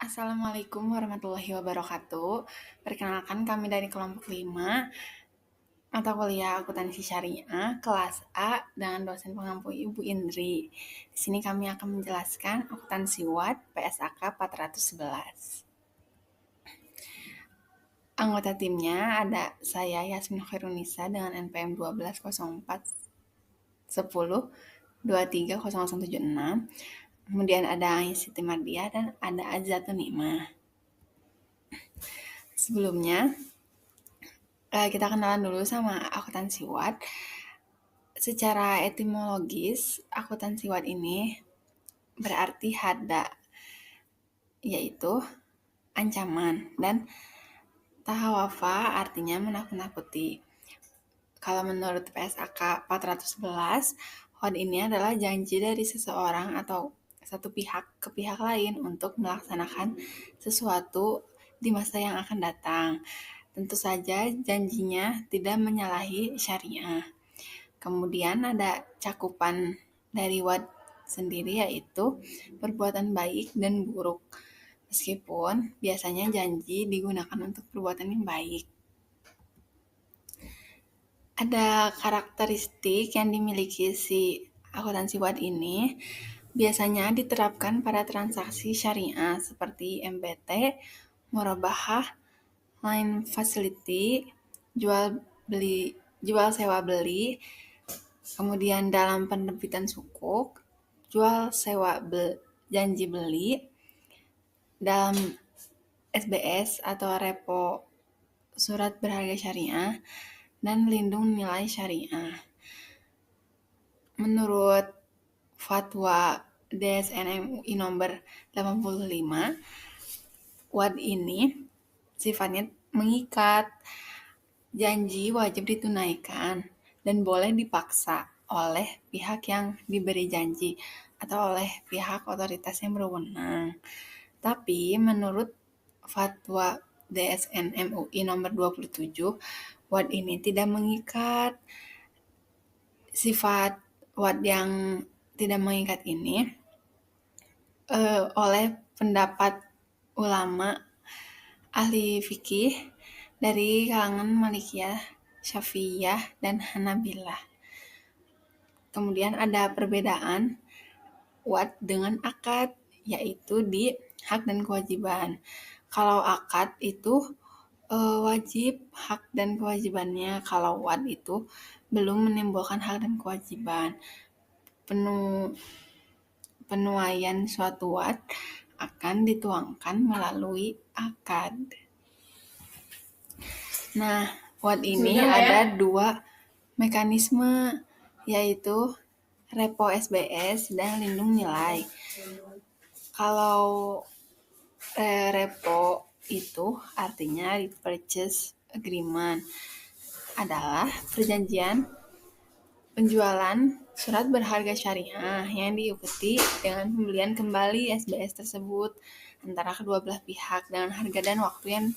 Assalamualaikum warahmatullahi wabarakatuh. Perkenalkan kami dari kelompok 5, mata kuliah akuntansi syariah, kelas A, dengan dosen pengampu Ibu Indri. Di sini kami akan menjelaskan akuntansi WAD PSAK 411. Anggota timnya ada saya Yasmin Khairunisa dengan NPM 1204 10 230076. Kemudian ada Siti Mardiah dan ada Azatun Nimah. Sebelumnya, kita kenalan dulu sama akuntansi WAD. Secara etimologis, akuntansi WAD ini berarti hada, yaitu ancaman, dan tahawafa artinya menakut-nakuti. Kalau menurut PSAK 411, WAD ini adalah janji dari seseorang atau satu pihak ke pihak lain untuk melaksanakan sesuatu di masa yang akan datang. Tentu saja janjinya tidak menyalahi syariah. Kemudian ada cakupan dari WAD sendiri, yaitu perbuatan baik dan buruk. Meskipun biasanya janji digunakan untuk perbuatan yang baik. Ada karakteristik yang dimiliki si akuntansi WAD ini, biasanya diterapkan pada transaksi syariah seperti MBT, murabahah, line facility, jual sewa beli, kemudian dalam penerbitan sukuk, jual sewa janji beli, dalam SBS atau repo surat berharga syariah, dan lindung nilai syariah. Menurut fatwa DSN MUI nomor 85, WAD ini sifatnya mengikat. Janji wajib ditunaikan dan boleh dipaksa oleh pihak yang diberi janji atau oleh pihak otoritas yang berwenang. Tapi menurut fatwa DSN MUI nomor 27, WAD ini tidak mengikat. Sifat WAD yang tidak mengikat ini oleh pendapat ulama ahli fikih dari kalangan Malikiyah, Syafi'iyah, dan Hanabilah. Kemudian ada perbedaan WAD dengan akad, yaitu di hak dan kewajiban. Kalau akad itu wajib hak dan kewajibannya, kalau WAD itu belum menimbulkan hak dan kewajiban. Penuaian suatu WAD akan dituangkan melalui akad. Nah, WAD ini ada dua mekanisme, yaitu repo SBS dan lindung nilai. Kalau repo itu artinya repurchase agreement, adalah perjanjian penjualan surat berharga syariah yang diikuti dengan pembelian kembali SBS tersebut antara kedua belah pihak dengan harga dan waktu yang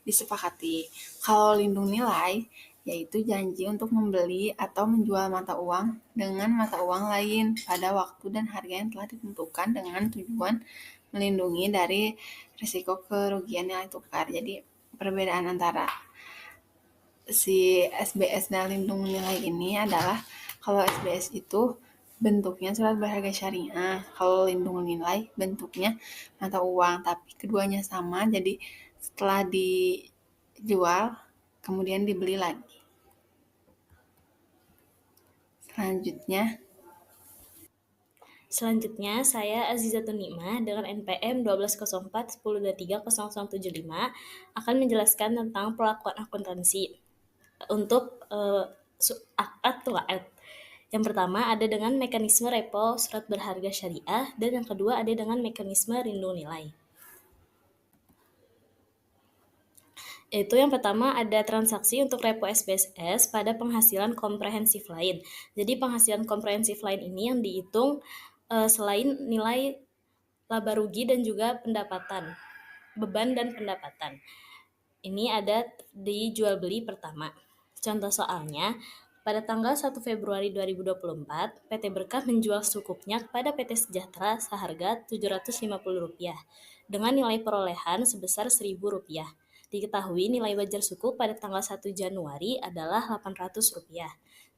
disepakati. Kalau lindung nilai, yaitu janji untuk membeli atau menjual mata uang dengan mata uang lain pada waktu dan harga yang telah ditentukan dengan tujuan melindungi dari risiko kerugian nilai tukar. Jadi perbedaan antara si SBS dan lindung nilai ini adalah kalau SBS itu bentuknya surat berharga syariah, kalau lindung nilai bentuknya mata uang, tapi keduanya sama, jadi setelah dijual kemudian dibeli lagi. Selanjutnya, saya Azizatun Nikmah dengan NPM 120410230075 akan menjelaskan tentang pelakuan akuntansi untuk akad tuaet. Yang pertama ada dengan mekanisme repo surat berharga syariah, dan yang kedua ada dengan mekanisme lindung nilai. Yaitu yang pertama ada transaksi untuk repo SBSS pada penghasilan komprehensif lain. Jadi penghasilan komprehensif lain ini yang dihitung selain nilai laba rugi dan juga pendapatan, beban dan pendapatan. Ini ada di jual beli pertama. Contoh soalnya, Pada tanggal 1 Februari 2024, PT Berkah menjual sukuknya kepada PT Sejahtera seharga Rp750 dengan nilai perolehan sebesar Rp1.000. Diketahui nilai wajar sukuk pada tanggal 1 Januari adalah Rp800.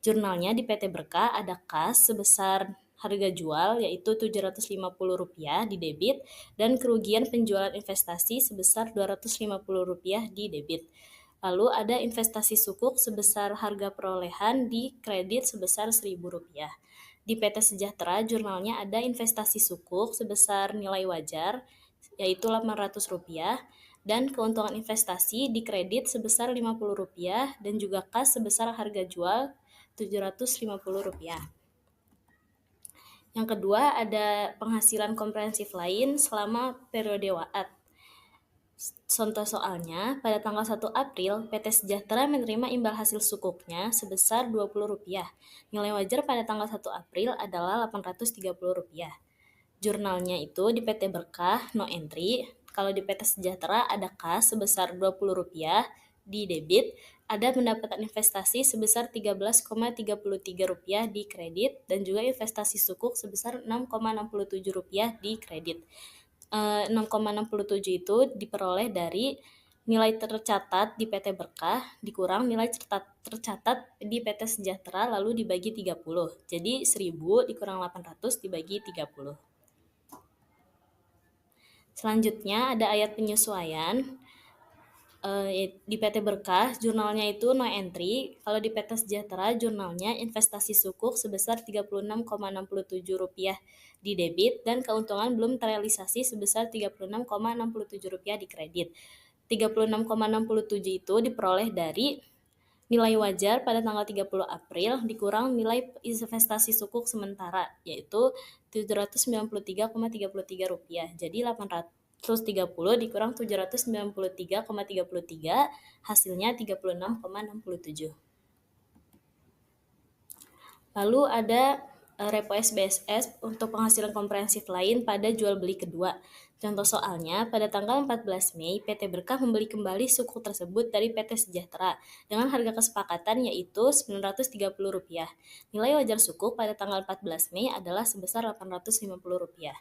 Jurnalnya di PT Berkah ada kas sebesar harga jual yaitu Rp750 di debit dan kerugian penjualan investasi sebesar Rp250 di debit. Lalu ada investasi sukuk sebesar harga perolehan di kredit sebesar Rp1.000. Di PT Sejahtera jurnalnya ada investasi sukuk sebesar nilai wajar yaitu Rp800 dan keuntungan investasi di kredit sebesar Rp50 dan juga kas sebesar harga jual Rp750. Yang kedua ada penghasilan komprehensif lain selama periode waat. Contoh soalnya, pada tanggal 1 April, PT Sejahtera menerima imbal hasil sukuknya sebesar Rp20. Nilai wajar pada tanggal 1 April adalah Rp830. Jurnalnya itu di PT Berkah, no entry. Kalau di PT Sejahtera ada kas sebesar Rp20 di debit, ada pendapatan investasi sebesar Rp13,33 di kredit, dan juga investasi sukuk sebesar Rp6,67 di kredit. 6,67 itu diperoleh dari nilai tercatat di PT Berkah dikurang nilai tercatat di PT Sejahtera lalu dibagi 30. Jadi 1000 dikurang 800 dibagi 30. Selanjutnya ada ayat penyesuaian. Di PT Berkah jurnalnya itu no entry. Kalau di PT Sejahtera jurnalnya investasi sukuk sebesar Rp36,67 di debit dan keuntungan belum terrealisasi sebesar Rp36,67 di kredit. Rp36,67 itu diperoleh dari nilai wajar pada tanggal 30 April dikurang nilai investasi sukuk sementara yaitu Rp793,33. Jadi 830 dikurang 793,33 hasilnya 36,67. Lalu ada repo SBSS untuk penghasilan komprehensif lain pada jual beli kedua. Contoh soalnya, pada tanggal 14 Mei, PT Berkah membeli kembali sukuk tersebut dari PT Sejahtera dengan harga kesepakatan yaitu Rp930. Nilai wajar sukuk pada tanggal 14 Mei adalah sebesar Rp850.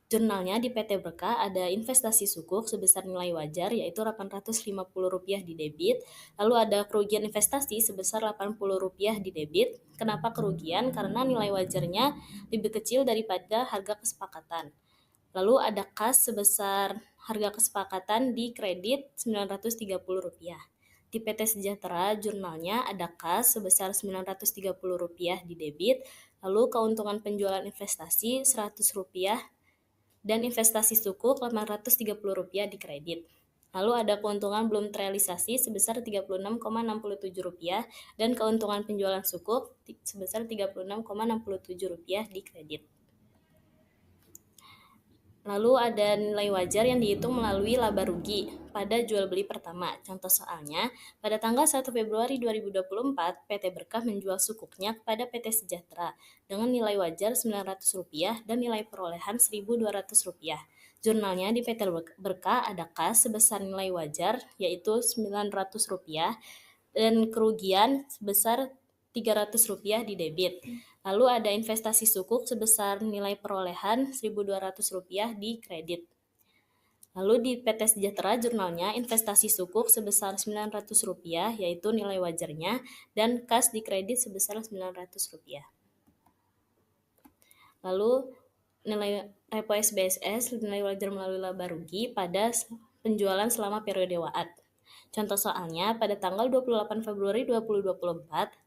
Jurnalnya di PT Berkah ada investasi sukuk sebesar nilai wajar yaitu Rp850 di debit, lalu ada kerugian investasi sebesar Rp80 di debit. Kenapa kerugian? Karena nilai wajarnya lebih kecil daripada harga kesepakatan. Lalu ada kas sebesar harga kesepakatan di kredit Rp930. Di PT Sejahtera jurnalnya ada kas sebesar Rp930 di debit, lalu keuntungan penjualan investasi Rp100 dan investasi sukuk Rp830 di kredit. Lalu ada keuntungan belum terrealisasi sebesar Rp36,67 dan keuntungan penjualan sukuk sebesar Rp36,67 di kredit. Lalu ada nilai wajar yang dihitung melalui laba rugi pada jual beli pertama. Contoh soalnya, pada tanggal 1 Februari 2024, PT Berkah menjual sukuknya kepada PT Sejahtera dengan nilai wajar Rp900 dan nilai perolehan Rp1.200. Jurnalnya di PT Berkah ada kas sebesar nilai wajar yaitu Rp900 dan kerugian sebesar Rp300 di debit. Lalu ada investasi sukuk sebesar nilai perolehan Rp1.200 di kredit. Lalu di PT Sejahtera jurnalnya investasi sukuk sebesar Rp900 yaitu nilai wajarnya dan kas di kredit sebesar Rp900. Lalu nilai repo SBSS nilai wajar melalui laba rugi pada penjualan selama periode waat. Contoh soalnya pada tanggal 28 Februari 2024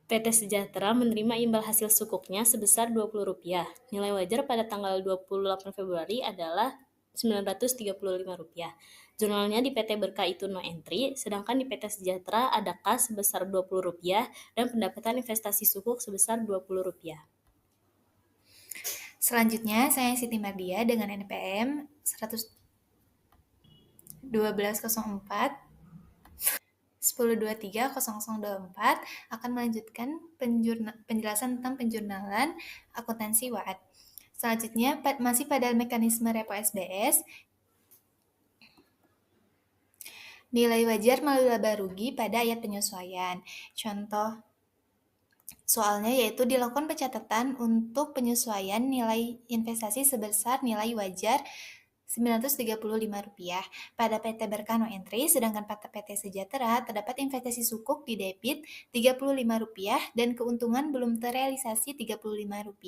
PT Sejahtera menerima imbal hasil sukuknya sebesar Rp20. Nilai wajar pada tanggal 28 Februari adalah Rp935. Jurnalnya di PT Berkah itu no entry, sedangkan di PT Sejahtera ada kas sebesar Rp20 dan pendapatan investasi sukuk sebesar Rp20. Selanjutnya, saya Siti Mardia dengan NPM 1204 10230024 akan melanjutkan penjelasan tentang penjurnalan akuntansi waat. Selanjutnya, masih pada mekanisme repo SBS, nilai wajar melalui laba rugi pada ayat penyesuaian. Contoh Soalnya yaitu dilakukan pencatatan untuk penyesuaian nilai investasi sebesar nilai wajar Rp935 pada PT Berkah No Entry, sedangkan pada PT Sejahtera terdapat investasi sukuk di debit Rp35 dan keuntungan belum terrealisasi Rp35.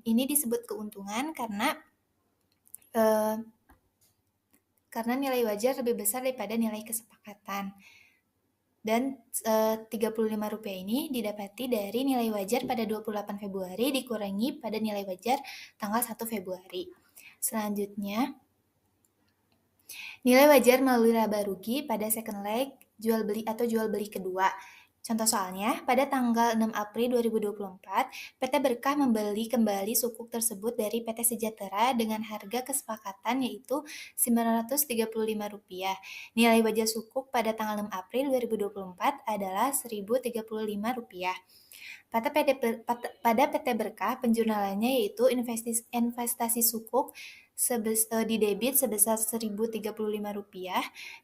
Ini disebut keuntungan karena nilai wajar lebih besar daripada nilai kesepakatan. Dan Rp35 ini didapati dari nilai wajar pada 28 Februari dikurangi pada nilai wajar tanggal 1 Februari. Selanjutnya, nilai wajar melalui laba rugi pada second leg jual beli atau jual beli kedua. Contoh soalnya, pada tanggal 6 April 2024, PT Berkah membeli kembali sukuk tersebut dari PT Sejahtera dengan harga kesepakatan yaitu Rp935. Nilai wajar sukuk pada tanggal 6 April 2024 adalah Rp1.035. Pada PT Berkah, penjurnalannya yaitu investasi sukuk di debit sebesar Rp1.035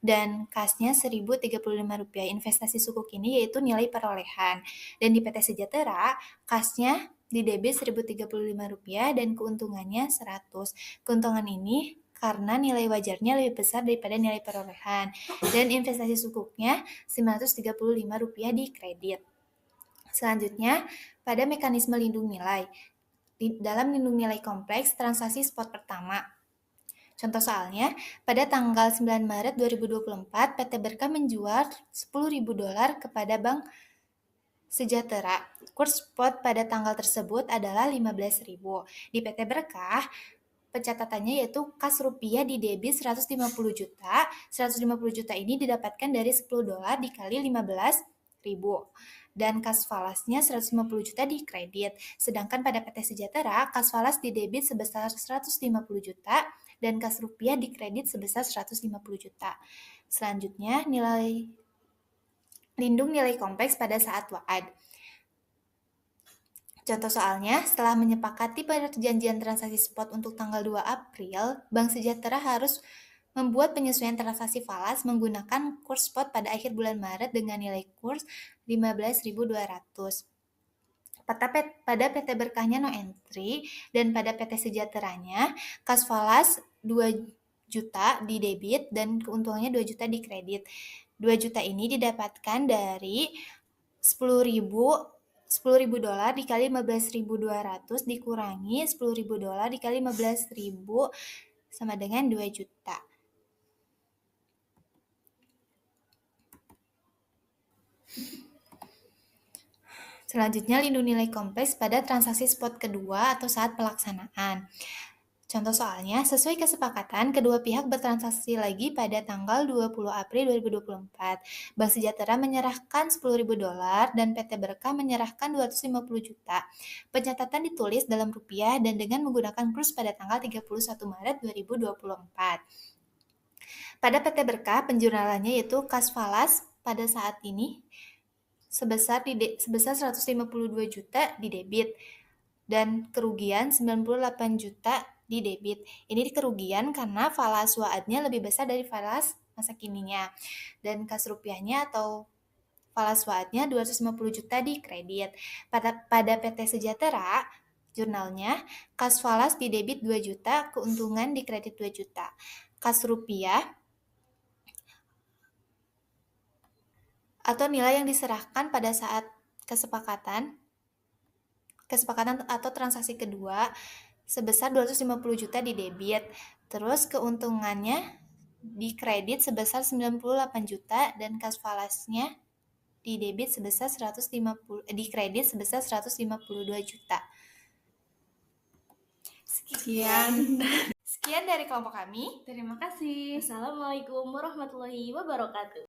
dan kasnya Rp1.035. Investasi sukuk ini yaitu nilai perolehan. Dan di PT Sejahtera, kasnya di debit Rp1.035 dan keuntungannya 100. Keuntungan ini karena nilai wajarnya lebih besar daripada nilai perolehan. Dan investasi sukuknya Rp935 di kredit. Selanjutnya, pada mekanisme lindung nilai. Dalam lindung nilai kompleks transaksi spot pertama. Contoh soalnya, pada tanggal 9 Maret 2024, PT Berkah menjual $10.000 kepada Bank Sejahtera. Kurs spot pada tanggal tersebut adalah 15.000. Di PT Berkah, pencatatannya yaitu kas rupiah di debit 150 juta. 150 juta ini didapatkan dari $10 dikali 15.000. Dan kas falasnya 150 juta di kredit. Sedangkan pada PT Sejahtera, kas falas di debit sebesar 150 juta dan kas rupiah di kredit sebesar 150 juta. Selanjutnya, lindung nilai kompleks pada saat waad. Contoh soalnya, setelah menyepakati perjanjian transaksi spot untuk tanggal 2 April, Bank Sejahtera harus membuat penyesuaian transaksi falas menggunakan kurs spot pada akhir bulan Maret dengan nilai kurs 15.200. Pada PT Berkahnya No Entry dan pada PT Sejahteranya, kas falas 2 juta di debit dan keuntungannya 2 juta di kredit. 2 juta ini didapatkan dari 10.000 dolar dikali 15.200 dikurangi 10.000 dolar dikali 15.000 sama dengan 2 juta. Selanjutnya, lindung nilai kompleks pada transaksi spot kedua atau saat pelaksanaan. Contoh soalnya, sesuai kesepakatan, kedua pihak bertransaksi lagi pada tanggal 20 April 2024. Bank Sejahtera menyerahkan 10.000 dolar dan PT Berkah menyerahkan 250 juta. Pencatatan ditulis dalam rupiah dan dengan menggunakan kurs pada tanggal 31 Maret 2024. Pada PT Berkah, penjurnalannya yaitu kas falas pada saat ini sebesar 152 juta di debit dan kerugian 98 juta di debit. Ini kerugian karena falas waadnya lebih besar dari falas masa kininya. Dan kas rupiahnya atau falas waadnya 250 juta di kredit. Pada PT Sejahtera, jurnalnya, kas falas di debit 2 juta, keuntungan di kredit 2 juta. Kas rupiah atau nilai yang diserahkan pada saat kesepakatan atau transaksi kedua sebesar 250 juta di debit. Terus keuntungannya di kredit sebesar 98 juta dan kas falasnya di debit sebesar di kredit sebesar 152 juta. Sekian dari kelompok kami. Terima kasih. Assalamualaikum warahmatullahi wabarakatuh.